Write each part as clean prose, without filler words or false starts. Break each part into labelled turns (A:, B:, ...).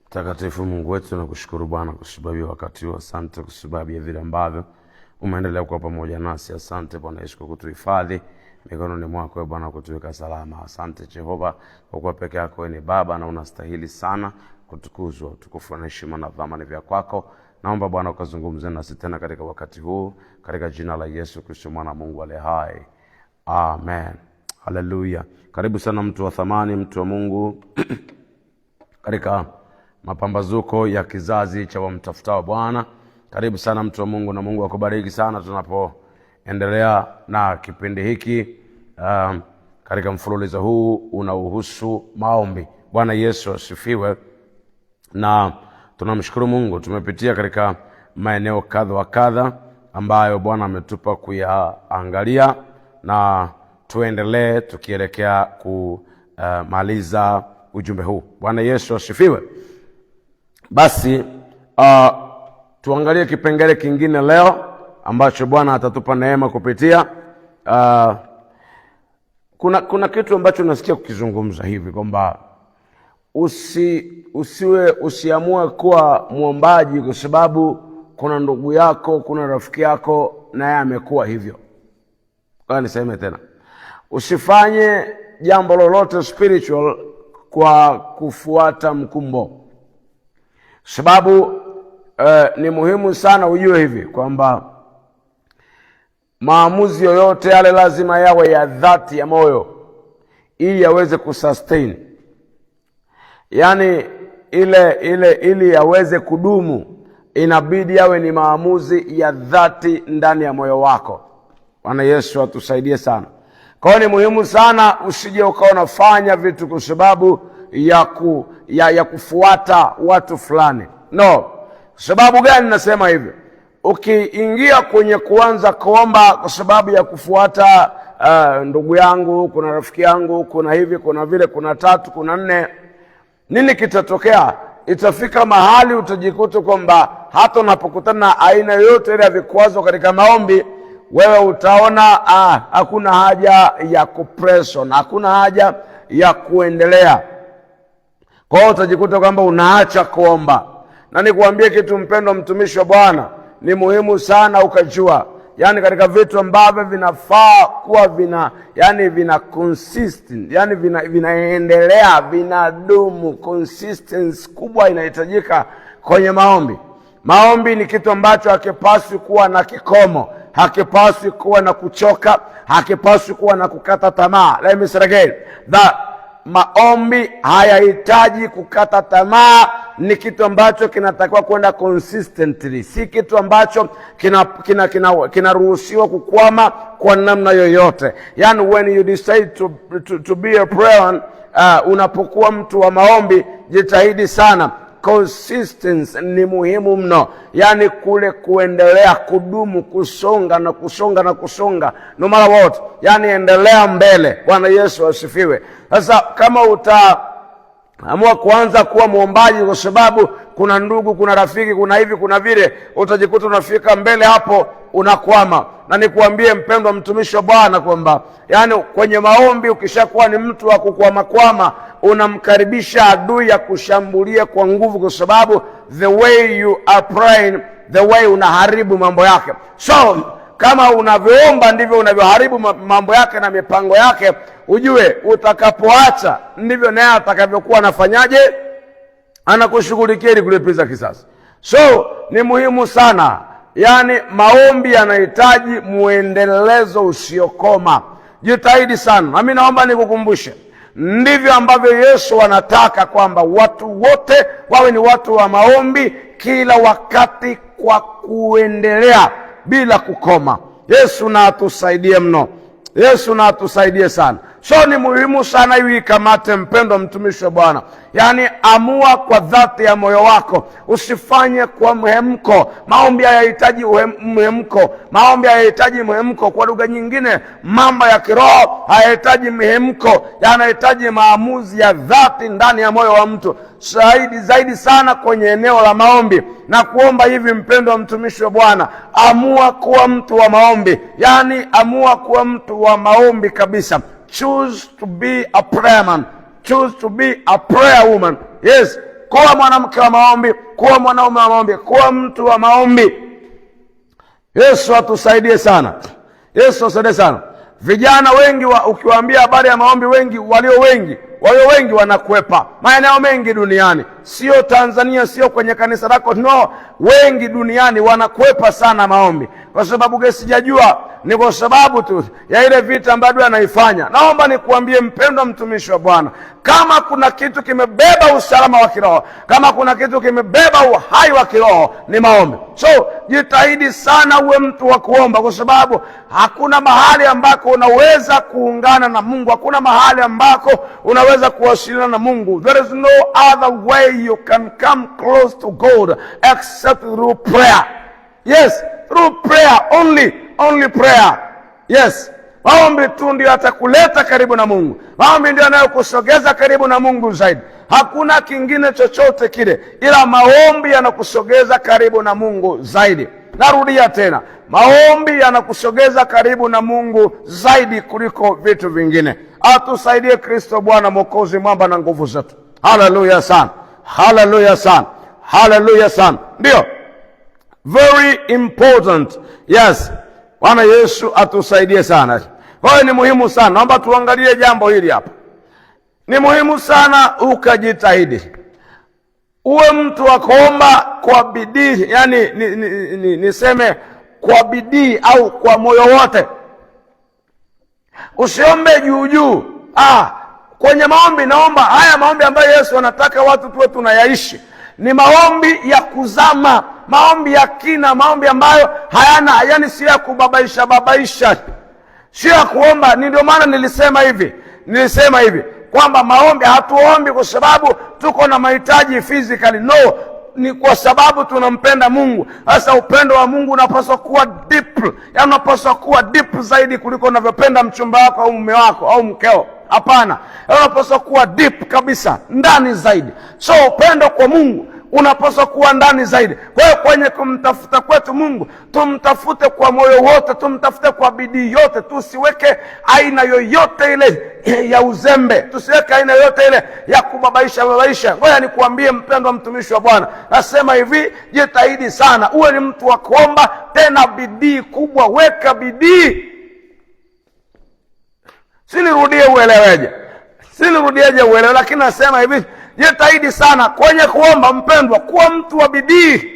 A: Takatifu Mungu wetu, nakushukuru Bwana kwa sababu ya wakati huu. Asante kwa sababu ya vile ambavyo umeendelea kuwa pamoja nasi. Asante Bwana Yesu kwa kutuhifadhi mikononi mwako Bwana, kutuweka salama. Asante Jehova kwa kuwa peke yako ni Baba na unastahili sana kutukuzwa. Tukufu na heshima na dhamani vya kwako. Naomba Bwana ukazungumze nasi tena katika wakati huu, katika jina la Yesu Kristo mwana Mungu aliye hai. Amen. Haleluya. Karibu sana mtu wa thamani, mtu wa Mungu katika mapambazuko ya kizazi cha wamtafutao Bwana. Karibu sana mtu wa Mungu, na Mungu akubariki sana tunapoendelea na kipindi hiki katika mfululizo huu unaohusu maombi. Bwana Yesu asifiwe. Na tunamshukuru Mungu, tumepitia katika maeneo kadha wa kadha ambayo Bwana ametupa kuyaangalia, na tuendelee tukielekea kumaliza ujumbe huu. Bwana Yesu asifiwe. Basi tuangalie kipengele kingine leo ambacho Bwana atatupa neema kupitia. Kuna kitu ambacho nasikia kukizungumza hivi kwamba usiamue kuwa muombaji kwa sababu kuna ndugu yako, kuna rafiki yako naye amekuwa hivyo. Kwa niseme tena, usifanye jambo lolote spiritual kwa kufuata mkumbo. Sababu ni muhimu sana ujue hivi kwamba maamuzi yoyote yale lazima yawe ya dhati ya moyo ili yaweze kusustain. Yaani ili yaweze kudumu inabidi yawe ni maamuzi ya dhati ndani ya moyo wako. Bwana Yesu atusaidie sana. Kwa hiyo ni muhimu sana usije ukawa unafanya vitu kwa sababu ya kufuata watu fulani. No. Sababu gani nasema hivyo? Ukiingia kwenye kuanza kuomba kwa sababu ya kufuata ndugu yangu, kuna rafiki yangu, kuna hivi, kuna vile, kuna tatu, kuna nne, nini kitatokea? Itafika mahali utajikuta kwamba hata unapokutana na aina yoyote ile ya vikwazo katika maombi, wewe utaona hakuna haja ya kupression, hakuna haja ya kuendelea. Kwa hiyo utajikuta kwamba unaacha kuomba. Na nikuambie kitu mpendwa mtumishi wa Bwana, ni muhimu sana ukajua, yani katika vitu ambavyo vinafaa kuwa vina consistent, yani vinaendelea, vinadumu, consistency kubwa inahitajika kwenye maombi. Maombi ni kitu ambacho hakipaswi kuwa na kikomo, hakipaswi kuwa na kuchoka, hakipaswi kuwa na kukata tamaa. Let me say again that maombi hayahitaji kukata tamaa. Ni kitu ambacho kinatakiwa kwenda consistently, si kitu ambacho kinaruhusiwa kukwama kwa namna yoyote. Yani when you decide to be a prayer, unapokuwa mtu wa maombi, jitahidi sana. Consistency ni muhimu mno, yani kule kuendelea, kudumu, kusonga na kusonga na kusonga, no matter what, yani endelea mbele. Bwana Yesu asifiwe. Sasa kama utaamua kuanza kuwa muombaji kwa sababu kuna ndugu, kuna rafiki, kuna hivi, kuna vile, utajikuta unafika mbele hapo unakwama. Na nikuambie mpendwa mtumishi wa Bwana kwamba yani kwenye maombi ukishakuwa ni mtu wa kukwama, unamkaribisha adui ya kushambulia kwa nguvu, kwa sababu the way you are praying, the way unaharibu mambo yake. So kama unavyoomba ndivyo unavyoharibu mambo yake na mipango yake. Ujue utakapoacha ndivyo naye atakavyokuwa anafanyaje, anakushughulikia ili kulipiza kisasi. So ni muhimu sana, yani maombi yanahitaji muendelezo usiokoma. Jitahidi sana. Na mimi naomba nikukumbushe, ndivyo ambavyo Yesu anataka kwamba watu wote wawe ni watu wa maombi kila wakati, kwa kuendelea bila kukoma. Yesu na atusaidie mno. Yesu na atusaidie sana. So ni muhimu sana hivi kamate mpendwa mtumishi wa Bwana. Yani amua kwa dhati ya moyo wako, usifanye kwa mhemko. Maombi hayahitaji mhemko. Maombi hayahitaji mhemko. Kwa lugha nyingine, mambo ya kiroho hayahitaji mhemko, yanahitaji maamuzi ya dhati ndani ya moyo wa mtu. Zaidi sana kwenye eneo la maombi na kuomba hivi, mpendwa mtumishi wa Bwana, amua kuwa mtu wa maombi. Yani amua kuwa mtu wa maombi kabisa. Choose to be a prayer man. Choose to be a prayer woman. Yes, kuwa mwanamke wa maombi, kuwa mwanaume wa maombi, kuwa mtu wa maombi. Yesu atusaidie sana. Yesu atusaidie sana. Vijana wengi ukiwaambia habari ya maombi, walio wengi wanakwepa maeneo mengi duniani, sio Tanzania, sio kwenye kanisa lako, no, wengi duniani wanakwepa sana maombi. Kwa sababu gani? Sijajua, ni kwa sababu tu ya ile vita ambayo anaifanya. Naomba nikuambie mpendwa mtumishi wa Bwana, kama kuna kitu kimebeba usalama wa kiroho, kama kuna kitu kimebeba uhai wa kiroho, ni maombi. So jitahidi sana uwe mtu wa kuomba, kwa sababu hakuna mahali ambako unaweza kuungana na Mungu, hakuna mahali ambako unaweza kuwasiliana na Mungu. There is no other way you can come close to God except through prayer. Yes, through prayer only prayer. Yes, maombi tu ndio atakuleta karibu na Mungu. Maombi ndio yanayokusogeza karibu na Mungu zaidi. Hakuna kingine chochote kile, ila maombi yanakusogeza karibu na Mungu zaidi. Narudia tena, maombi yanakusogeza karibu na Mungu zaidi kuliko vitu vingine. Atusaidie Kristo Bwana Mwokozi, mwamba na nguvu zetu. Haleluya sana, haleluya sana, haleluya sana. Ndio, very important. Yes, Bwana Yesu atusaidie sana. Kwa hiyo ni muhimu sana, naomba tuangalie jambo hili hapa. Ni muhimu sana ukajitahidi uwe mtu wa kuomba kwa bidii, yani niseme kwa bidii au kwa moyo wote. Usiombe juu juu. Kwenye maombi, naomba haya maombi ambayo Yesu anataka watu tuwe tunayaishi ni maombi ya kuzama, maombi ya kina, maombi ambayo hayana, yani sio ya kubabaisha, sio ya kuomba. Ndio maana nilisema hivi kwamba maombi, hatuombi kwa sababu tuko na mahitaji physically, no, ni kwa sababu tunampenda Mungu. Sasa upendo wa Mungu unapaswa kuwa deep, yani unapaswa kuwa deep zaidi kuliko unavyopenda mchumba wako au mume wako au mkeo. Hapana, unapaswa kuwa deep kabisa, ndani zaidi. So upendo kwa Mungu unapaswa kuwa ndani zaidi. Kwa hiyo kwenye kumtafuta kwetu Mungu, tumtafute kwa moyo wote, tumtafute kwa bidii yote. Tusiweke aina yoyote ile ya uzembe, tusiweke aina yoyote ile ya kubabaisha. Ngoja nikuambie mpendwa mtumishi wa Bwana, nasema hivi, jitahidi sana uwe ni mtu wa kuomba, tena bidii kubwa, weka bidii. Sinirudieje uelewe, lakini nasema hivi, jitahidi sana kwenye kuomba mpendwa, kuwa mtu wa bidii.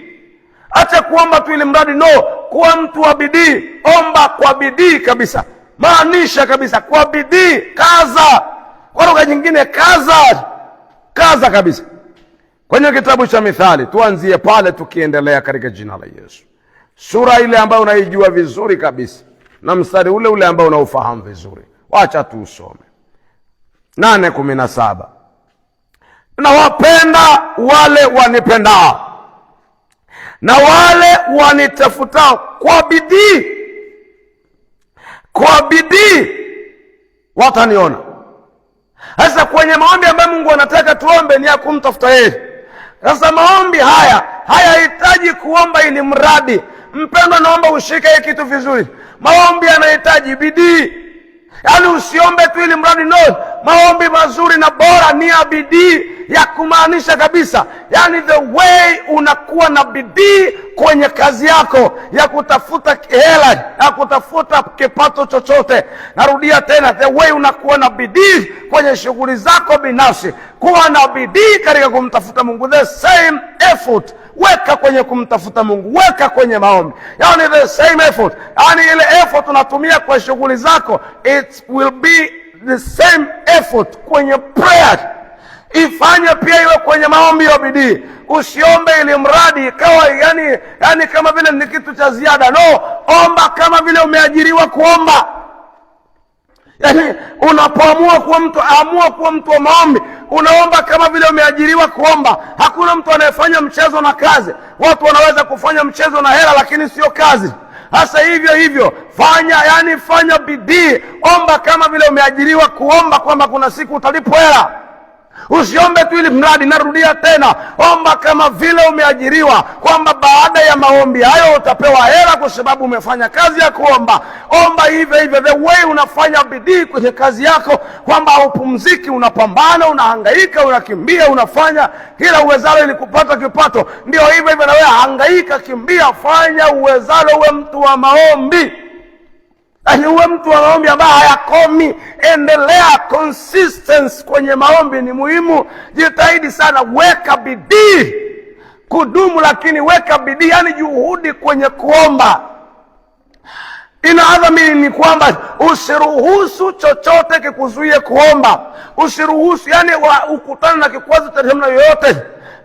A: Acha kuomba tu ili mradi, no, kuwa mtu wa bidii. Omba kwa bidii kabisa, maanisha kabisa kwa bidii, kaza. Kwa lugha nyingine, kaza kabisa. Kwenye kitabu cha Mithali, tuanzie pale tukiendelea katika jina la Yesu. Sura ile ambayo unaijua vizuri kabisa na mstari ule ambao unaufahamu vizuri. Wacha tu usome 8:17. Nawapenda wale wanipendao, na wale wanitafutao kwa bidii wataniona. Sasa kwenye maombi ambayo Mungu anataka tuombe ni ya kumtafuta yeye. Sasa maombi hayahitaji kuomba ili mradi. Mpendwa, naomba ushike hiki kitu vizuri. Maombi yanahitaji bidii. Yaani usiombe tu ili mradi, no. Maombi mazuri na bora ni ya bidii, ya kumaanisha kabisa. Yaani the way unakuwa na bidii kwenye kazi yako ya kutafuta hela, ya kutafuta kipato chochote. Narudia tena, the way unakuwa na bidii kwenye shughuli zako binafsi, kuwa na bidii katika kumtafuta Mungu. The same effort weka kwenye kumtafuta Mungu, weka kwenye maombi. Yaani the same effort, yaani ile effort unatumia kwa shughuli zako, it will be the same effort kwenye prayer. Ifanye pia iwe kwenye maombi ya bidii. Usiombe ili mradi ikawa yani kama vile ni kitu cha ziada. No, omba kama vile umeajiriwa kuomba. Yaani unapoamua kuwa mtu wa maombi, unaomba kama vile umeajiriwa kuomba. Hakuna mtu anayefanya mchezo na kazi. Watu wanaweza kufanya mchezo na hela, lakini sio kazi. Hasa hivyo fanya bidii. Omba kama vile umeajiriwa kuomba, kwamba kuna siku utalipwa hela. Usiombe tu ili mradi. Narudia tena, omba kama vile umeajiriwa, kwamba baada ya maombi hayo utapewa hela kwa sababu umefanya kazi ya kuomba. Omba hivyo hivyo, the way unafanya bidii kwenye kazi yako, kwamba haupumziki, unapambana, unahangaika, unakimbia, unafanya kila uwezalo ili kupata kipato. Ndio hivyo hivyo na wewe, hangaika, kimbia, fanya uwezalo, uwe mtu wa maombi. Yaani uwe mtu wa maombi ambaye hayakomi. Endelea, consistency kwenye maombi ni muhimu. Jitahidi sana, weka bidii kudumu, lakini weka bidii, yani juhudi kwenye kuomba. Inaadhamini ni kwamba usiruhusu chochote kikuzuie kuomba. Usiruhusu, yani ukutane na kikwazo cha namna yoyote.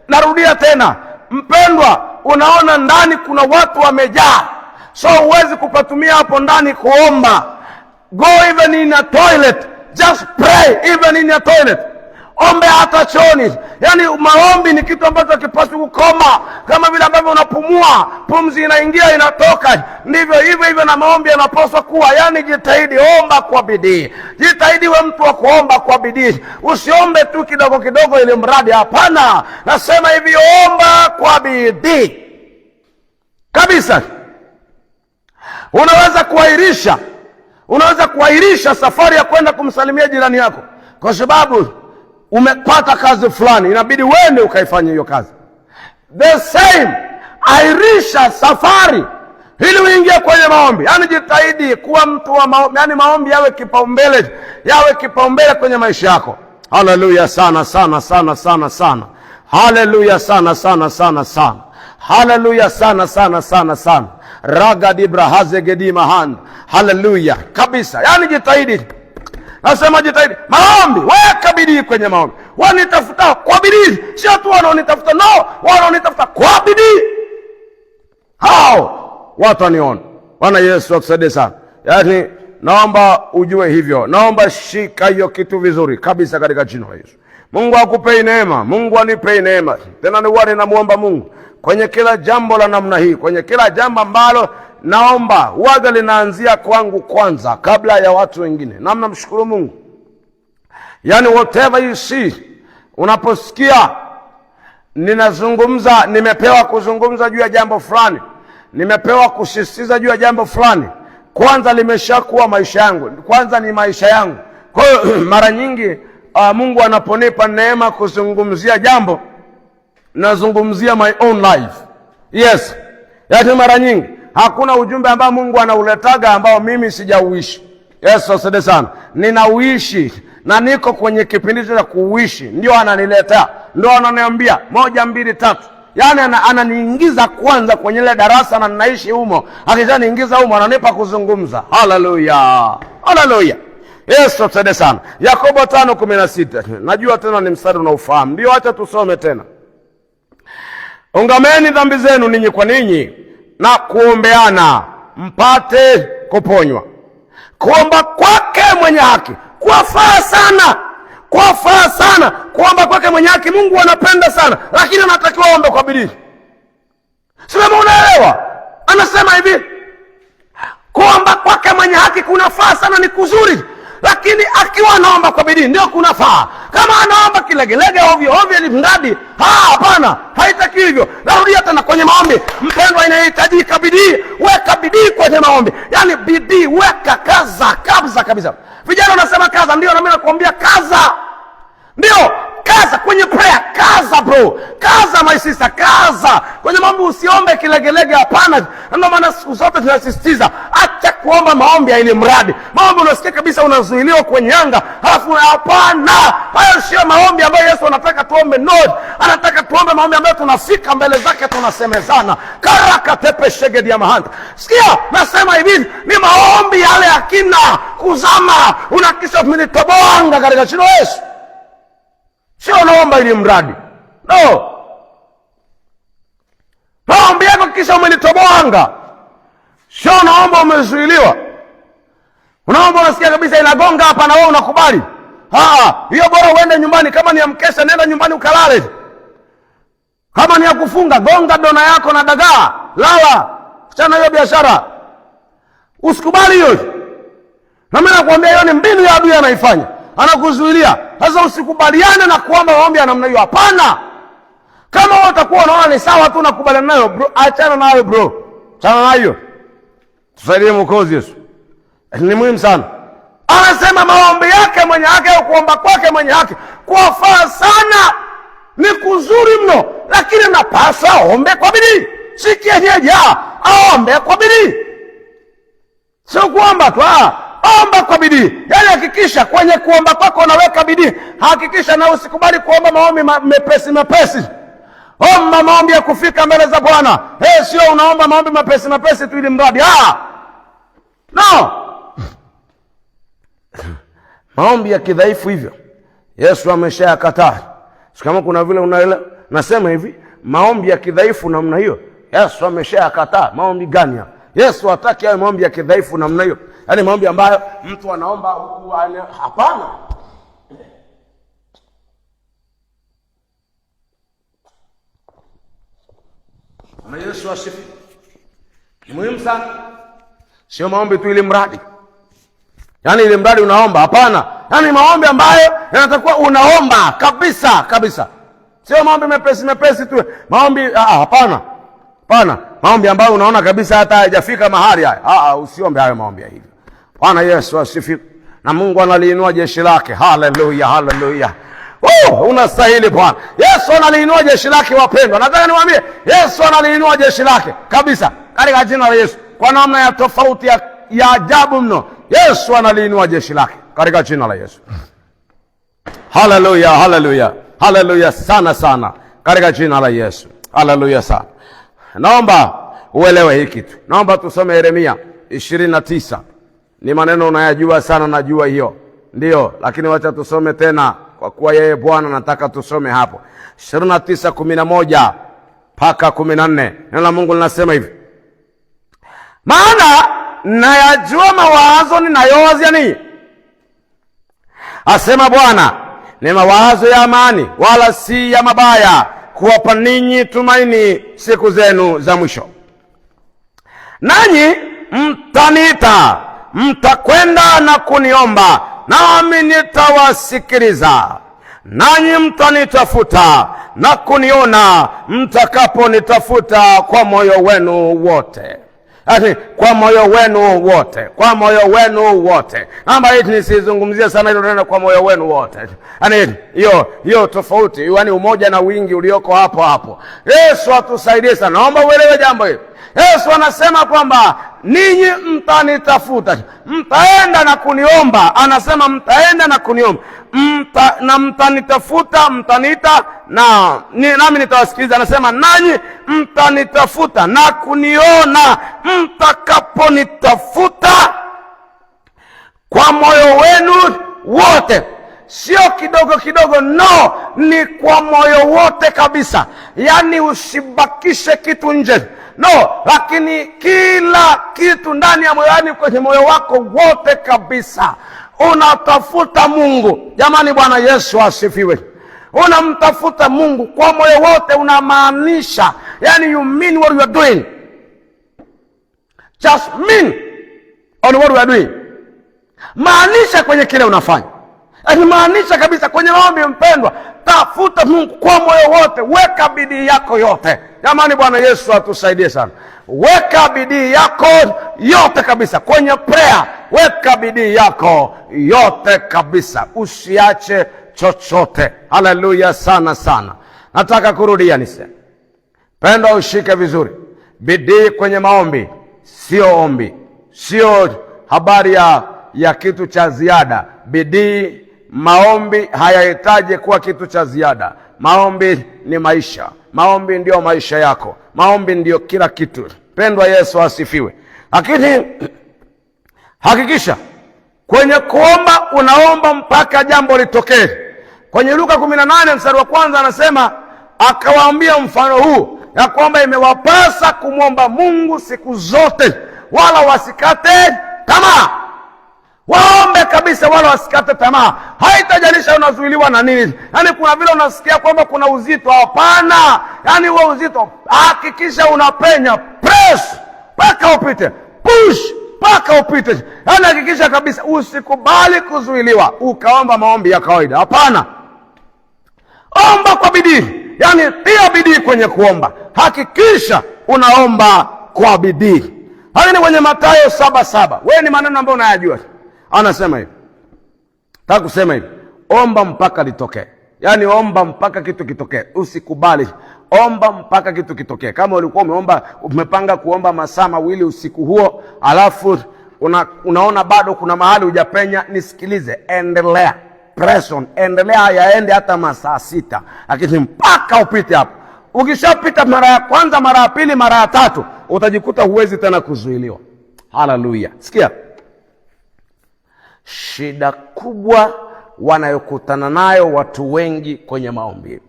A: Narudia tena, mpendwa, unaona ndani kuna watu wamejaa, so huwezi kupatumia hapo ndani kuomba. Go even in a toilet, just pray even in a toilet. Ombe hata chooni. Yani maombi ni kitu ambacho hakipaswi kukoma. Kama vile ambavyo unapumua, pumzi inaingia inatoka, ndivyo hivyo na maombi yanapaswa kuwa. Yani jitahidi, omba kwa bidii. Jitahidi we mtu wa kuomba kwa bidii. Usiombe tu kidogo kidogo ili mradi. Hapana, nasema hivi, omba kwa bidii kabisa. Unaweza kuahirisha safari ya kwenda kumsalimia jirani yako kwa sababu umepata kazi fulani, inabidi uende ukaifanya hiyo kazi. The same, ahirisha safari ili uingie kwenye maombi. Yani jitahidi kuwa mtu wa maombi. Yani maombi yawe kipaumbele kwenye maisha yako. Haleluya sana sana sana sana sana. Haleluya sana sana sana sana. Haleluya sana sana sana sana. Ragadi brahaze gedi mahand. Haleluya kabisa. Yani jitahidi. Nasema jitahidi. Maombi, weka bidii kwenye maombi. Wanitafuta kwa bidii, sio tu wanaonitafuta, no, wanaonitafuta kwa bidii. Hao watu waniona. Bwana Yesu akusaidie sana. Yani naomba ujue hivyo. Naomba shika hiyo kitu vizuri kabisa katika jina la Yesu. Mungu akupe neema, Mungu anipe neema. Tena namuomba Mungu kwenye kila jambo la namna hii, kwenye kila jambo ambalo naomba waga linaanzia kwangu kwanza kabla ya watu wengine. Namna mshukuru Mungu. Yani whatever you see, unaposikia ninazungumza, nimepewa kuzungumza juu ya jambo fulani, nimepewa kusisitiza juu ya jambo fulani, kwanza limeshakuwa maisha yangu, kwanza ni maisha yangu. Kwa hiyo mara nyingi Mungu anaponipa neema kuzungumzia jambo, nazungumzia my own life. Yes. Yaani mara nyingi hakuna ujumbe ambao Mungu anauletaga ambao mimi sijauishi. Yes, asante sana. Ninauishi na niko kwenye kipindi cha kuuishi. Ndio ananiletea. Ndio ananiambia 1 2 3. Yaani ananiingiza kwanza kwenye ile darasa na ninaishi humo. Akishaniingiza humo ananipa kuzungumza. Haleluya. Haleluya. Yes, asante sana. Yakobo 5:16. Najua tena ni mstari unaofahamu. Ndio acha tusome tena. Ungameni dhambi zenu ninyi kwa ninyi na kuombeana mpate kuponywa. Kuomba kwake mwenye haki kwafaa sana. Kwafaa sana. Kuomba kwake mwenye haki Mungu anapenda sana, lakini anatakiwa ombe kwa bidii. Sema unaelewa? Anasema hivi, kuomba kwake mwenye haki kunafaa sana, ni kuzuri, lakini akiwa anaomba kwa bidii ndio kunafaa. Kama anaomba kilegelege ovyo ovyo ni mradi, hapana, haitaki hivyo. Narudia tena, kwenye maombi mpendwa, inahitajika bidii. Weka bidii kwenye maombi. Yani bidii, weka, kaza kabisa. Vijana wanasema kaza, ndio na mimi nakwambia kaza. Ndio, kaza kwenye prayer, kaza bro. Kaza my sister, kaza. Kwenye maombi usiombe kilegelege, hapana. Ndio maana siku zote tunasisitiza, acha kuomba maombi ya ile mradi. Maombi unasikia kabisa unazuiliwa kwenye anga, halafu hapana. Hayo sio maombi ambayo Yesu anataka tuombe. No, anataka tuombe maombi ambayo tunafika mbele zake tunasemezana. Karaka tepe shegedi ya mahanta. Sikia, nasema hivi, ni maombi yale yakina kuzama. Unakisha umenitoboanga katika jina la Yesu. Sio unaomba ili mradi. No. Maombi yako kisha umenitoboanga. Sio unaomba umezuiliwa. Unaomba unasikia kabisa inagonga hapa na wewe unakubali. Hiyo bora uende nyumbani. Kama ni ya mkesha, nenda nyumbani ukalale. Kama ni ya kufunga, gonga dona yako na dagaa, lala. Achana hiyo biashara. Usikubali hiyo. Na mimi nakwambia hiyo ni mbinu ya adui anaifanya. anakuzuilia. Sasa usikubaliane na kuomba maombi ya namna hiyo, hapana. Kama wewe utakuwa unaona ni sawa tu nakubaliana nayo, bro, achana nayo bro. Achana nayo. Tusaidie Mwokozi Yesu. Ni muhimu sana. Anasema maombi yake mwenye haki au kuomba kwake mwenye haki kuwafaa sana, ni kuzuri mno, lakini napasa aombe kwa bidii. Si kienyeji, aombe kwa bidii. Sio kuomba tu, omba kwa bidii. Yaani hakikisha kwenye kuomba kwako unaweka bidii. Hakikisha na usikubali kuomba maombi mepesi. Omba maombi ya kufika mbele za Bwana. Sio unaomba maombi mepesi tu ili mradi. No. Maombi ya kidhaifu hivyo Yesu ameshayakataa. Kama kuna vile unaelewa, nasema hivi, maombi ya kidhaifu namna hiyo Yesu ameshayakataa. Maombi gani hayo? Yesu hataki hayo maombi ya kidhaifu namna hiyo. Yaani maombi ambayo mtu anaomba huku hapana. Na Yesu asifiwe. Ni muhimu sana. Sio maombi tu ili mradi. Yaani ili mradi unaomba, hapana. Yaani maombi ambayo yanatakuwa unaomba kabisa. Sio maombi mepesi tu. Maombi hapana. Hapana. Maombi ambayo unaona kabisa hata haijafika mahali haya. Usiombe hayo maombi ya hivyo. Bwana Yesu asifiwe. Na Mungu analiinua jeshi lake. Haleluya. Unastahili Bwana. Yesu analiinua jeshi lake wapendwa. Nataka niwaambie, Yesu analiinua jeshi lake kabisa katika jina la Yesu. Kwa namna ya tofauti ya ajabu mno. Yesu analiinua jeshi lake katika jina la Yesu. Haleluya sana katika jina la Yesu. Haleluya sana. Naomba uelewe hiki kitu. Naomba tusome Yeremia 29. Ni maneno unayajua sana, najua hiyo. Ndio, lakini wacha tusome tena kwa kuwa yeye Bwana nataka tusome hapo. 29:11 mpaka 14. Neno la Mungu linasema hivi. Maana nayajua mawazo ninayowazia ninyi, asema Bwana, ni mawazo ya amani wala si ya mabaya, kuwapa ninyi tumaini siku zenu za mwisho. Nanyi mtaniita, mtakwenda na kuniomba, nami nitawasikiliza. Nanyi mtanitafuta na kuniona, mtakaponitafuta kwa moyo wenu wote. Kwa moyo wenu wote. Namba hii nisizungumzia sana hilo neno kwa moyo wenu wote. Hiyo tofauti, yaani umoja na wingi ulioko hapo. Yesu atusaidie sana. Naomba uelewe jambo hili. Yesu anasema kwamba ninyi mtanitafuta, mtaenda na kuniomba. Anasema mtaenda na kuniomba. Na mtanitafuta, mtaniita nami nitawasikiliza. Anasema nanyi mtanitafuta na kuniona, mtakaponitafuta kwa moyo wenu wote. Sio kidogo, no, ni kwa moyo wote kabisa. Yaani usibakishe kitu nje. No, lakini kila kitu ndani ya moyo, yaani kwenye moyo wako wote kabisa. Unatafuta Mungu. Jamani, Bwana Yesu asifiwe. Unamtafuta Mungu kwa moyo wote, unamaanisha, yani you mean what you are doing. Just mean on what you are doing. Maanisha kwenye kile unafanya. Yaani maanisha kabisa kwenye maombi. Mpendwa, tafuta Mungu kwa moyo wote, weka bidii yako yote. Jamani, Bwana Yesu atusaidie sana. Weka bidii yako yote kabisa kwenye prayer. Weka bidii yako yote kabisa, usiache chochote. Haleluya sana. Nataka kurudia niseme, penda ushike vizuri. Bidii kwenye maombi sio ombi, sio habari ya kitu cha ziada. Bidii, maombi hayahitaji kuwa kitu cha ziada. Maombi ni maisha. Maombi ndio maisha yako. Maombi ndio kila kitu. Pendwa, Yesu asifiwe. Lakini hakikisha kwenye kuomba unaomba mpaka jambo litokee. Kwenye Luka 18 mstari wa 1 anasema, akawaambia mfano huu ya kwamba imewapasa kumwomba Mungu siku zote, wala wasikate tamaa. Waombe kabisa, wala wasikate tamaa. Haitajalisha unazuiliwa na nini. Yaani kuna vile unasikia kwamba kuna uzito. Hapana. Yaani huo uzito, hakikisha unapenya. Press mpaka upite. Push mpaka upite. Yaani hakikisha kabisa usikubali kuzuiliwa ukaomba maombi ya kawaida. Hapana, omba kwa bidii. Yaani tia bidii kwenye kuomba, hakikisha unaomba kwa bidii. Lakini kwenye Mathayo 7:7, wewe ni maneno ambayo unayajua, anasema hivi, nataka kusema hivi, omba mpaka litokee. Yaani omba mpaka kitu kitokee, usikubali. Omba mpaka kitu kitokee. Kama ulikuwa umepanga kuomba masaa 2 usiku huo, alafu unaona bado kuna mahali hujapenya, nisikilize, endelea, press on, endelea, yaende hata masaa 6, lakini mpaka upite hapo. Ukishapita mara ya kwanza, mara ya pili, mara ya tatu, utajikuta huwezi tena kuzuiliwa. Haleluya. Sikia, shida kubwa wanayokutana nayo watu wengi kwenye maombi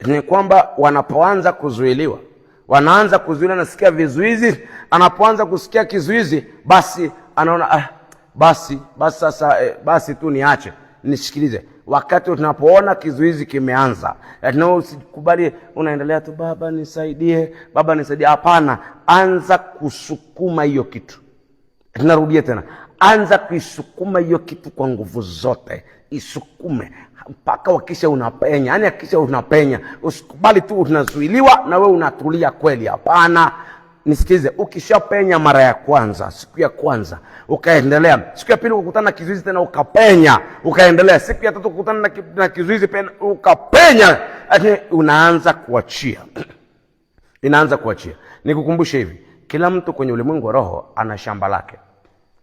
A: ni kwamba wanapoanza kuzuiliwa, wanaanza kuzuiliwa, nasikia vizuizi. Anapoanza kusikia kizuizi, basi anaona basi sasa basi tu niache, nisikilize. Wakati tunapoona kizuizi kimeanza, usikubali, unaendelea tu, baba nisaidie, baba nisaidie. Hapana, anza kusukuma hiyo kitu. Tunarudia tena, anza kuisukuma hiyo kitu kwa nguvu zote. Isukume mpaka wakisha unapenya. Yaani hakisha unapenya, usikubali tu unazuiliwa na wewe unatulia kweli. Hapana, nisikilize, ukishapenya mara ya kwanza, siku ya kwanza, ukaendelea, siku ya pili ukakutana na kizuizi tena ukapenya, ukaendelea, siku ya tatu ukakutana na kizuizi tena ukapenya, lakini unaanza kuachia. Inaanza kuachia. Nikukumbushe hivi, kila mtu kwenye ulimwengu wa roho ana shamba lake,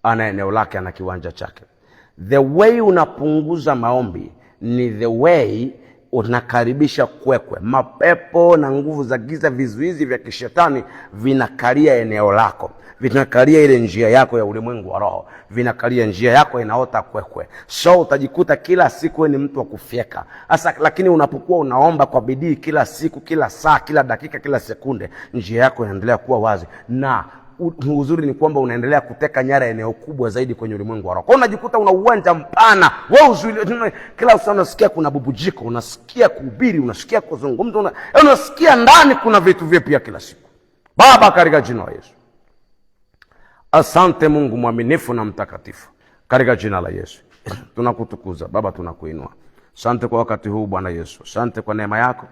A: ana eneo lake, ana kiwanja chake. The way unapunguza maombi ni the way unakaribisha kwekwe. Mapepo na nguvu za giza, vizuizi vya kishetani vinakalia eneo lako, vinakalia ile njia yako ya ulimwengu wa roho, vinakalia njia yako, inaota kwekwe. So utajikuta kila siku wewe ni mtu wa kufyeka. Sasa lakini unapokuwa unaomba kwa bidii kila siku, kila saa, kila dakika, kila sekunde, njia yako inaendelea kuwa wazi, na uzuri ni kwamba unaendelea kuteka nyara eneo kubwa zaidi kwenye ulimwengu wa roho. Kwa unajikuta una uwanja mpana. Wewe uzuri, kila saa unasikia kuna bubujiko, unasikia kuhubiri, unasikia kuzungumza, unasikia ndani kuna vitu vipya kila siku. Baba, katika jina la Yesu, asante Mungu mwaminifu na mtakatifu, katika jina la Yesu tunakutukuza Baba, tunakuinua. Asante kwa wakati huu Bwana Yesu, asante kwa neema yako,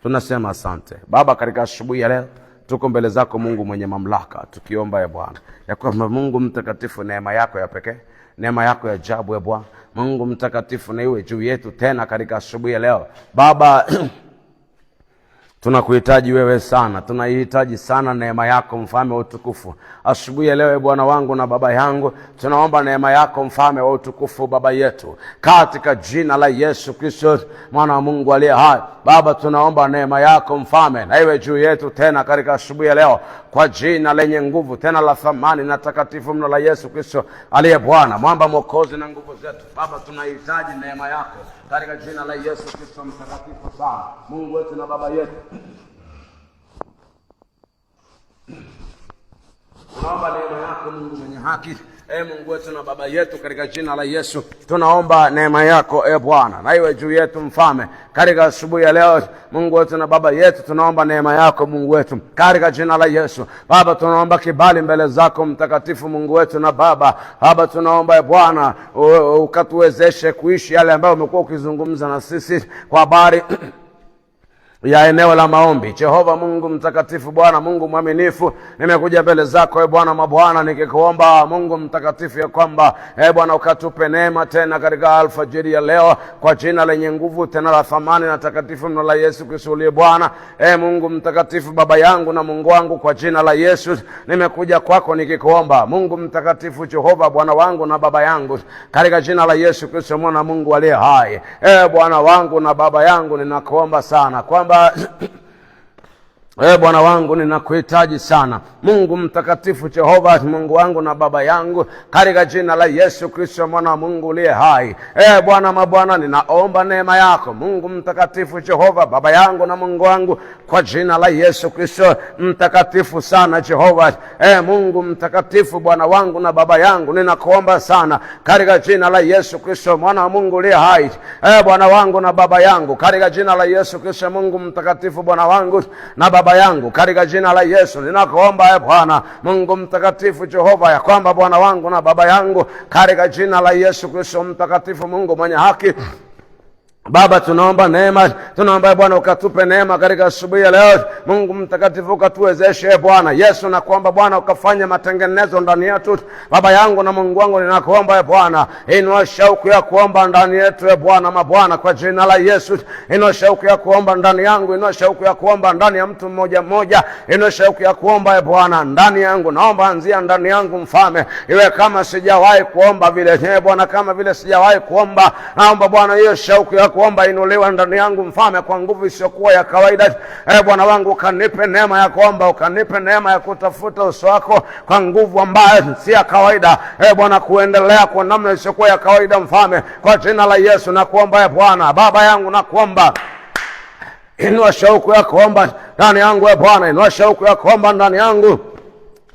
A: tunasema asante Baba. Katika asubuhi ya leo tuko mbele zako Mungu mwenye mamlaka, tukiomba ya Bwana ya kwamba Mungu mtakatifu, neema yako ya pekee, neema yako ya ajabu ya Bwana Mungu mtakatifu, na iwe juu yetu tena katika asubuhi ya leo Baba. Tunakuhitaji wewe sana, tunahitaji sana neema yako mfalme wa utukufu asubuhi ya leo. Bwana wangu na baba yangu, tunaomba neema yako mfalme wa utukufu Baba yetu, katika jina la Yesu Kristo mwana wa Mungu aliye hai. Baba, tunaomba neema yako mfalme na iwe juu yetu tena katika asubuhi ya leo, kwa jina lenye nguvu tena la thamani na takatifu mno la Yesu Kristo aliye Bwana, mwamba mwokozi na nguvu zetu. Baba, tunahitaji neema yako katika jina la Yesu Kristo mtakatifu sana, Mungu wetu na baba yetu. Tunaomba neema yako Mungu mwenye haki, Mungu wetu na baba yetu, katika jina la Yesu. Tunaomba neema yako Bwana na iwe juu yetu mfalme katika asubuhi ya leo. Mungu wetu na baba yetu, tunaomba neema yako Mungu wetu katika jina la Yesu. Baba, tunaomba kibali mbele zako mtakatifu Mungu wetu na baba. Baba, tunaomba Bwana ukatuwezeshe kuishi yale ambayo umekuwa ukizungumza na sisi kwa habari ya eneo la maombi. Jehova Mungu mtakatifu, Bwana Mungu mwaminifu, nimekuja mbele zako Bwana mabwana, nikikuomba Mungu mtakatifu ya kwamba Bwana ukatupe neema tena katika alfajiri ya leo, kwa jina lenye nguvu tena la thamani na takatifu mno la Yesu Kristo uliye Bwana. Mungu mtakatifu, baba yangu na Mungu wangu, kwa jina la Yesu nimekuja kwako nikikuomba Mungu mtakatifu, Jehova Bwana wangu na baba yangu, katika jina la Yesu Kristo mwana Mungu aliye hai. Bwana wangu na baba yangu, ninakuomba sana kwamba Bwana wangu, ninakuhitaji sana Mungu mtakatifu, Jehova Mungu wangu na baba yangu, katika jina la Yesu Kristo mwana wa Mungu uliye hai. Bwana mabwana, ninaomba neema yako Mungu mtakatifu, Jehova baba yangu na Mungu wangu, kwa jina la Yesu Kristo mtakatifu sana Jehova. Mungu mtakatifu, Bwana wangu na baba yangu, ninakuomba sana katika jina la Yesu Kristo mwana wa Mungu uliye hai. Bwana wangu na baba yangu, katika jina la Yesu Kristo Mungu mtakatifu, Bwana wangu na baba Baba yangu, katika jina la Yesu ninakuomba Bwana Mungu mtakatifu Jehova, ya kwamba Bwana wangu na Baba yangu, katika jina la Yesu Kristo mtakatifu, Mungu mwenye haki, Baba, tunaomba neema, tunaomba Bwana ukatupe neema katika asubuhi ya leo. Mungu mtakatifu, ukatuwezeshe Bwana Yesu, na kuomba Bwana ukafanye matengenezo ndani yetu. Baba yangu na Mungu wangu, ninakuomba Bwana, inua shauku ya kuomba ndani yetu Bwana mabwana, kwa jina la Yesu. Inua shauku ya kuomba ndani yangu, inua shauku ya kuomba ndani ya mtu mmoja mmoja, inua shauku ya kuomba Bwana ndani yangu. Naomba anzia ndani yangu Mfalme, iwe kama sijawahi kuomba vile Bwana, kama vile sijawahi kuomba. Naomba Bwana hiyo shauku ya kuomba inuliwa ndani yangu Mfalme, kwa nguvu isiyokuwa ya kawaida. Bwana wangu, ukanipe neema ya kuomba, ukanipe neema ya kutafuta uso wako kwa nguvu ambayo si ya kawaida Bwana, kuendelea kwa namna isiyokuwa ya kawaida Mfalme, kwa jina la Yesu nakuomba Bwana. Baba yangu, nakuomba inua shauku ya kuomba ndani yangu Bwana, inua shauku ya kuomba ndani yangu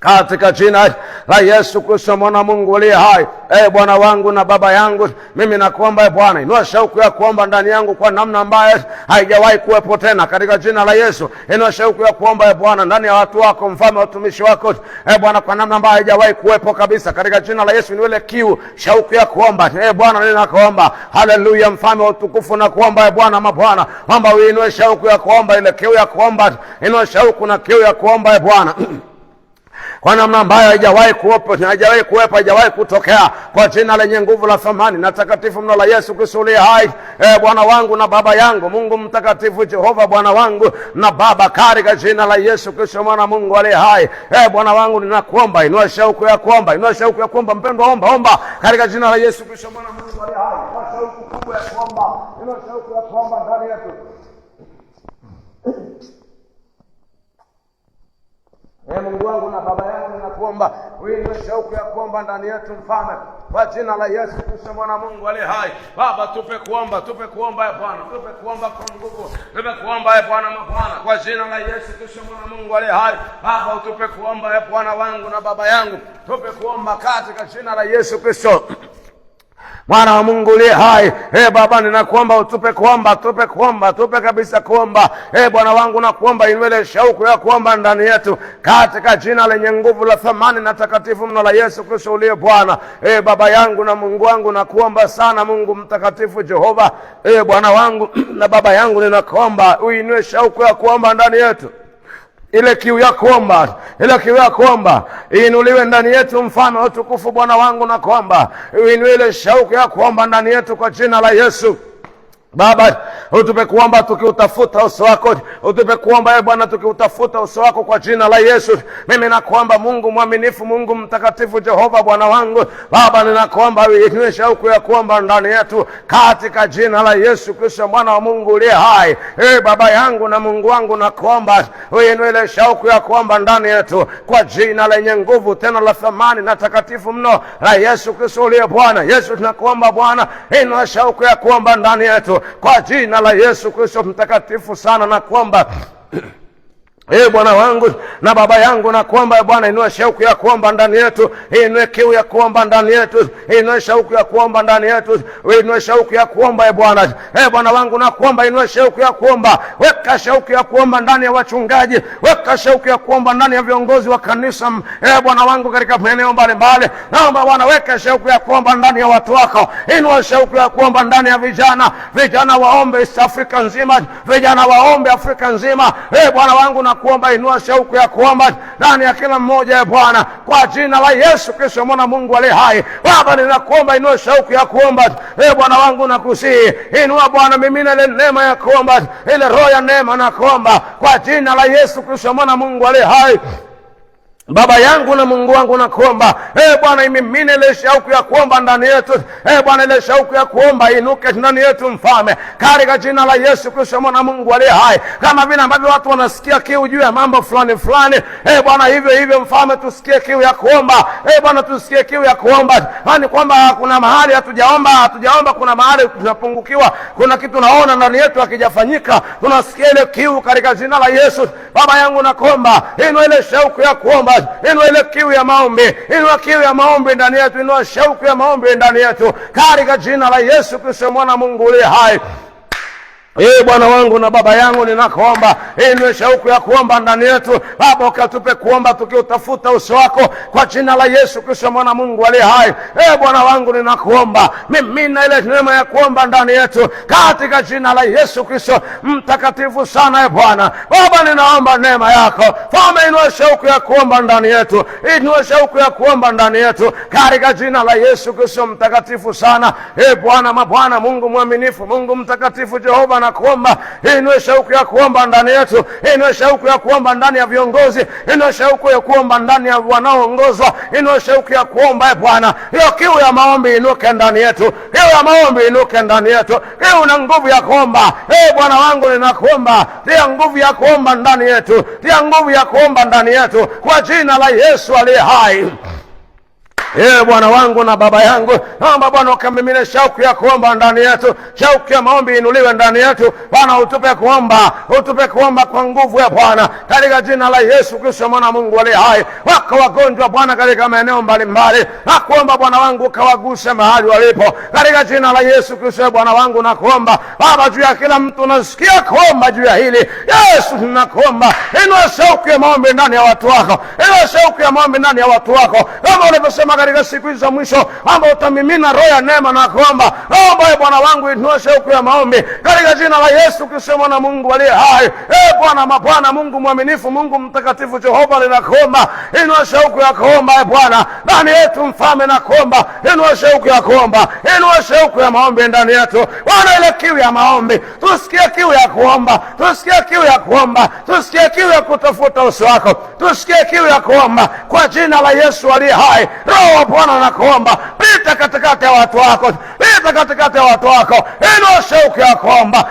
A: katika jina la Yesu Kristo mwana Mungu aliye hai. Bwana wangu na Baba yangu, mimi nakuomba Bwana, inua shauku ya kuomba ndani yangu kwa namna ambayo haijawahi kuwepo tena, katika jina la Yesu. Inua shauku ya kuomba Bwana ndani ya watu wako Mfalme, watumishi wako Bwana, kwa namna ambayo haijawahi kuwepo kabisa, katika jina la Yesu. Ni ile kiu, shauku ya kuomba Bwana, ninakuomba. Haleluya Mfalme wa utukufu, na kuomba Bwana mabwana, omba uinue shauku ya kuomba, ile kiu ya kuomba. Inua shauku na kiu ya kuomba Bwana kwa namna ambayo haijawahi kuwepo, haijawahi kutokea, kwa jina lenye nguvu la thamani na takatifu mno la Yesu Kristo aliye hai. Bwana wangu na Baba yangu, Mungu mtakatifu Jehova, Bwana wangu na Baba, katika jina la Yesu Kristo mwana Mungu aliye hai. Bwana wangu, ninakuomba inua shauku ya kuomba, inua shauku ya kuomba. Mpendwa, omba katika jina la Yesu Kristo mwana Mungu aliye hai. Inua shauku kubwa ya kuomba, inua shauku ya kuomba ndani yetu. Mungu wangu na Baba yangu, ninakuomba uinue shauku ya kuomba ndani yetu Mfalme, kwa jina la Yesu Kristo mwana Mungu aliye hai. Baba, tupe kuomba Bwana, tupe kuomba kwa nguvu, tupe kuomba Bwana mabwana, kwa jina la Yesu Kristo mwana Mungu aliye hai. Baba, tupe kuomba Bwana wangu na Baba yangu, tupe kuomba katika jina la Yesu Kristo Mwana wa Mungu uliye hai. Baba, ninakuomba utupe kuomba, tupe kabisa kuomba. Bwana wangu, nakuomba inwele shauku ya kuomba ndani yetu, katika jina lenye nguvu la thamani na takatifu mno la Yesu Kristo uliye Bwana. Baba yangu na Mungu wangu, nakuomba sana Mungu mtakatifu Jehova. Bwana wangu na Baba yangu, ninakuomba uinue shauku ya kuomba ndani yetu. Ile kiu ya kuomba iinuliwe ndani yetu Mfalme wa utukufu. Bwana wangu, na kuomba uinue ile shauku ya kuomba ndani yetu kwa jina la Yesu. Baba, utupe kuomba tukiutafuta uso wako, utupe kuomba Bwana tukiutafuta uso wako kwa jina la Yesu. Mimi nakuomba Mungu mwaminifu, Mungu mtakatifu Jehova, Bwana wangu Baba, ninakuomba uinue shauku ya kuomba ndani yetu katika jina la Yesu Kristo mwana wa Mungu uliye hai. Baba yangu na Mungu wangu, nakuomba uinue ile shauku ya kuomba ndani yetu kwa jina lenye nguvu tena la thamani na takatifu mno la Yesu Kristo uliye Bwana. Yesu, tunakuomba Bwana, inua shauku ya kuomba ndani yetu kwa jina la Yesu Kristo mtakatifu sana, na kuomba Bwana wangu na Baba yangu, na kuomba Bwana inua shauku ya kuomba ndani yetu, inue kiu ya kuomba ndani yetu, inue shauku ya kuomba ndani yetu, inue shauku ya kuomba Bwana. Bwana wangu, na kuomba inue shauku ya kuomba, weka shauku ya kuomba ndani ya wachungaji, weka shauku ya kuomba ndani ya viongozi wa kanisa Bwana wangu katika maeneo mbalimbali. Naomba Bwana, weka shauku ya kuomba ndani ya watu wako, inua shauku ya kuomba ndani ya vijana waombe East Africa nzima, vijana waombe Afrika nzima. Bwana wangu, na kuomba inua shauku ya kuomba ndani ya kila mmoja Bwana, kwa jina la Yesu Kristo mwana Mungu aliye hai. Baba, ninakuomba inua shauku ya kuomba Bwana wangu, na kusihi inua Bwana, mimina ile neema ya kuomba, ile roho ya neema, na kuomba kwa jina la Yesu Kristo mwana Mungu aliye hai. Baba yangu na Mungu wangu, nakuomba Bwana, imimine ile shauku ya kuomba ndani yetu Bwana, ile shauku ya kuomba inuke ndani yetu Mfalme, katika jina la Yesu Kristo mwana Mungu aliye hai. Kama vile ambavyo watu wanasikia kiu juu ya mambo fulani fulani Bwana, hivyo Mfalme, tusikie kiu ya kuomba Bwana, tusikie kiu ya kuomba. Yaani kwamba kuna mahali hatujaomba, kuna mahali tunapungukiwa, kuna kitu naona ndani yetu hakijafanyika, tunasikia ile kiu katika jina la Yesu. Baba yangu, nakuomba inua ile shauku ya kuomba, inua ile kiu ya maombi, inua kiu ya maombi ndani yetu, inua shauku ya maombi ndani yetu, katika jina la Yesu Kristo mwana Mungu aliye hai. Bwana wangu na Baba yangu, ninakuomba inue shauku ya kuomba ndani yetu Baba, ukatupe kuomba tukiutafuta uso wako kwa jina la Yesu Kristo mwana Mungu aliye hai. Bwana wangu, ninakuomba mimina ile neema ya kuomba ndani yetu katika jina la Yesu Kristo mtakatifu sana. Bwana Baba, ninaomba neema yako Fama, inue shauku ya kuomba ndani yetu, inue shauku ya kuomba ndani yetu katika jina la Yesu Kristo mtakatifu sana. Bwana mabwana, Mungu mwaminifu, Mungu mtakatifu Jehova, na kuomba inue shauku ya kuomba ndani yetu, inue shauku ya kuomba ndani ya viongozi, inue shauku ya kuomba ndani ya wanaoongozwa, inue shauku ya kuomba Bwana. Hiyo kiu ya maombi inuke ndani yetu, kiu ya maombi inuke ndani yetu, kiu na nguvu ya kuomba. Bwana wangu, ninakuomba tia nguvu ya kuomba ndani yetu, tia nguvu ya kuomba ndani yetu kwa jina la Yesu aliye hai. Bwana wangu na Baba yangu, naomba Bwana ukamimine shauku ya kuomba ndani yetu, shauku ya maombi inuliwe ndani yetu Bwana. Utupe kuomba kwa nguvu ya Bwana katika jina la Yesu Kristo mwana Mungu aliye hai. Wako wagonjwa Bwana katika maeneo mbalimbali, nakuomba Bwana wangu ukawaguse mahali walipo katika jina la Yesu Kristo. Bwana wangu nakuomba Baba juu ya kila mtu nasikia kuomba juu ya hili Yesu, ninakuomba inua shauku ya maombi ndani ya watu wako, inua shauku ya maombi ndani ya watu wako kama ulivyosema katika siku za mwisho ambao utamimina roho ya neema. Na kuomba naomba Bwana wangu inua shauku ya maombi katika jina la Yesu Kristo mwana Mungu aliye hai. Bwana mabwana, Mungu mwaminifu, Mungu mtakatifu Jehova, ninakuomba inua shauku ya kuomba Bwana ndani yetu Mfalme. Na kuomba inua shauku ya kuomba, inua shauku ya maombi ndani yetu Bwana, ile kiu ya maombi, tusikie kiu ya kuomba, tusikie kiu ya kuomba, tusikie kiu ya kutafuta uso wako, tusikie kiu ya kuomba kwa jina la Yesu aliye hai. Roho Bwana nakuomba pita katikati ya watu wako, pita katikati ya watu wako, inua shauku ya kuomba.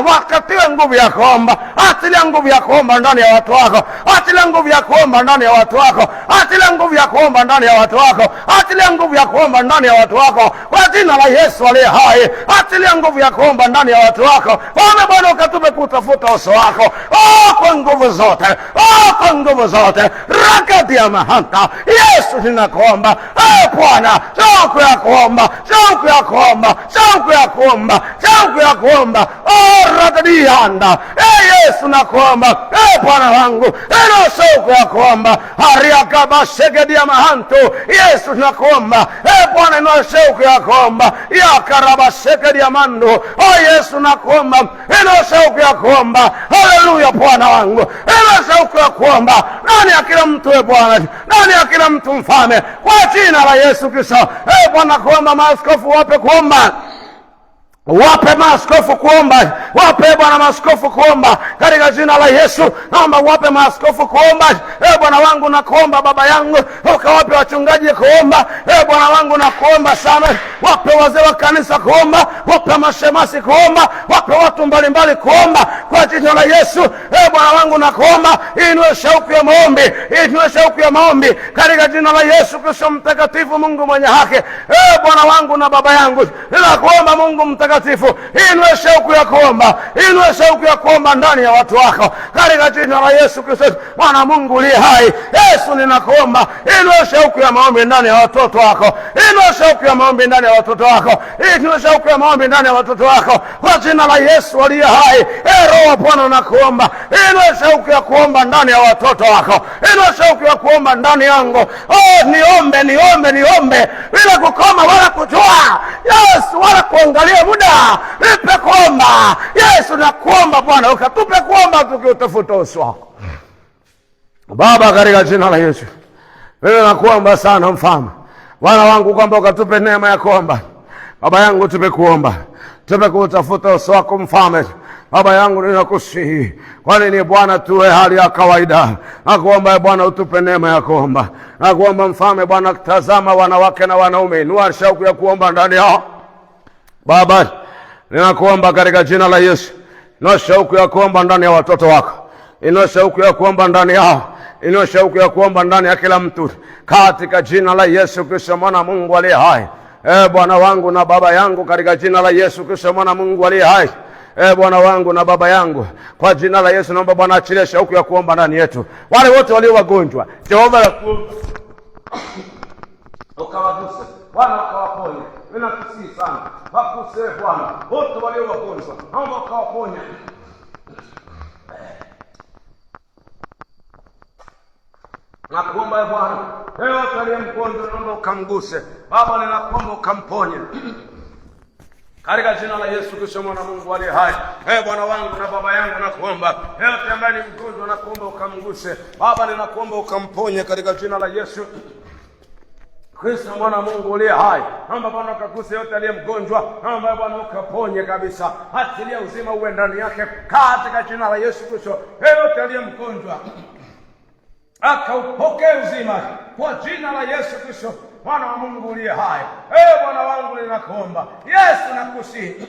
A: Wakatiwe nguvu ya kuomba, atilia nguvu ya kuomba ndani ya watu wako, atilia nguvu ya kuomba ndani ya watu wako, atilia nguvu ya kuomba ndani ya watu wako, atilia nguvu ya kuomba ndani ya watu wako kwa jina la Yesu aliye hai. Atilia nguvu ya kuomba ndani ya watu wako Bwana, ukatupe kutafuta uso wako kwa nguvu zote, kwa nguvu zote rakati ya mahanta. Yesu ninakuomba Bwana, shauku ya kuomba, shauku ya kuomba, shauku ya kuomba, shauku ya kuomba rakadianda. Yesu nakuomba Bwana wangu ina shauku ya kuomba hariakabashegedia mahantu. Yesu nakuomba Bwana ina shauku ya kuomba yakarabashegedia mandu. Yesu nakuomba ina shauku ya kuomba. Haleluya Bwana wangu, ina shauku ya kuomba ndani ya kila mtu Bwana, ndani ya kila mtu Mfalme kwa jina la Yesu Kristo. Bwana kuomba maaskofu wape kuomba, wape maaskofu kuomba, wape Bwana maaskofu kuomba katika jina la Yesu. Naomba wape maaskofu kuomba Bwana wangu, na kuomba Baba yangu ukawape wachungaji kuomba Bwana wangu, na kuomba sana wape wazee wa kanisa kuomba, wape mashemasi kuomba, wape watu mbalimbali kuomba kwa jina la Yesu. Bwana wangu na kuomba inue shauku ya maombi, inue shauku ya maombi katika jina la Yesu Kristo mtakatifu, Mungu mwenye haki. Bwana wangu na Baba yangu ninakuomba Mungu mtakatifu, inue shauku ya kuomba, inue shauku ya kuomba ndani ya watu wako katika jina la Yesu Kristo Bwana Mungu aliye hai. Yesu ninakuomba inue shauku ya maombi ndani ya watoto wako, inue shauku ya maombi ndani ya watoto wako, inue shauku ya maombi ndani ya watoto wako kwa jina la Yesu aliye hai. Roho Bwana nakuomba inue shauku ya kuomba ndani ya watoto wako, inue shauku ya kuomba ndani yangu. Niombe bila kukoma wala kujua Yesu, wala kuangalia muda, nipe kuomba Yesu. Nakuomba Bwana ukatupe kuomba tukiutafuta uso wako Baba katika jina la Yesu. Wewe nakuomba sana Mfalme Bwana wangu kwamba ukatupe neema ya kuomba Baba yangu, tupe kuomba, tupe kutafuta uso wako Mfalme. Baba yangu ninakusihi, kwani ni Bwana tuwe hali ya kawaida. Nakuomba Bwana utupe neema ya kuomba. Nakuomba Mfalme Bwana, tazama wanawake na wanaume, inua shauku ya kuomba ndani yao Baba. Ninakuomba katika jina la Yesu, inua shauku ya kuomba ndani ya watoto wako, inua shauku ya kuomba ndani yao, inua shauku ya kuomba ndani ya kila mtu katika jina la Yesu Kristo mwana Mungu aliye hai. Bwana wangu na Baba yangu, katika jina la Yesu Kristo mwana Mungu aliye hai. Bwana wangu na Baba yangu, kwa jina la Yesu naomba Bwana achilie shauku ya kuomba ndani yetu. Wale wote walio wagonjwa Jehova ukawaguse, Bwana ukawaponye. Ninakusihi sana, wakuse Bwana wote walio wagonjwa, naomba ukawaponye. Nakuomba Bwana, yeyote aliye mgonjwa naomba ukamguse. Baba, ninakuomba ukamponye katika jina la Yesu Kristo mwana Mungu aliye hai. Bwana wangu na baba yangu, nakuomba yeyote ambaye ni mgonjwa, nakuomba ukamguse. Baba, ninakuomba ukamponye katika jina la Yesu Kristo mwana Mungu aliye hai. Naomba Bwana ukaguse yote aliye mgonjwa, naomba Bwana ukaponye kabisa, achilia uzima uwe ndani yake katika jina la Yesu Kristo. Yeyote aliye mgonjwa akaupokee uzima kwa jina la Yesu Kristo mwana wa Mungu aliye hai. Bwana wangu ninakuomba, Yesu nakusihi,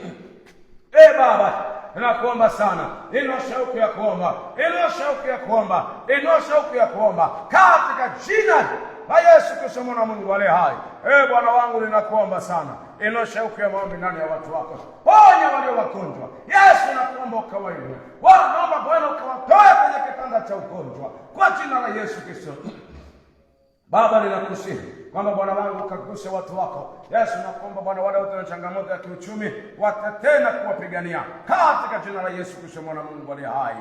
A: Baba ninakuomba sana, inua shauku ya kuomba, inua shauku ya kuomba, inua shauku ya kuomba katika jina la Yesu Kristo mwana wa Mungu aliye hai. Bwana wangu ninakuomba sana, inua shauku ya maombi ndani ya watu wako, ponya walio wagonjwa. Yesu nakuomba ukawainue, naomba Bwana ukawatoe kwenye kitanda cha ugonjwa kwa jina la Yesu Kristo. Baba ninakusihi kwamba Bwana wangu ukaguse watu wako. Yesu nakuomba Bwana, wale wote na changamoto ya kiuchumi watetee na kuwapigania katika jina la Yesu Kristo mwana Mungu aliye hai.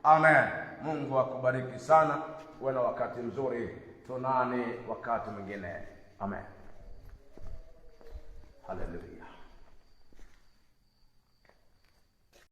A: Amen. Mungu akubariki sana. Uwe na wakati mzuri. Tunani wakati mwingine. Amen. Hallelujah.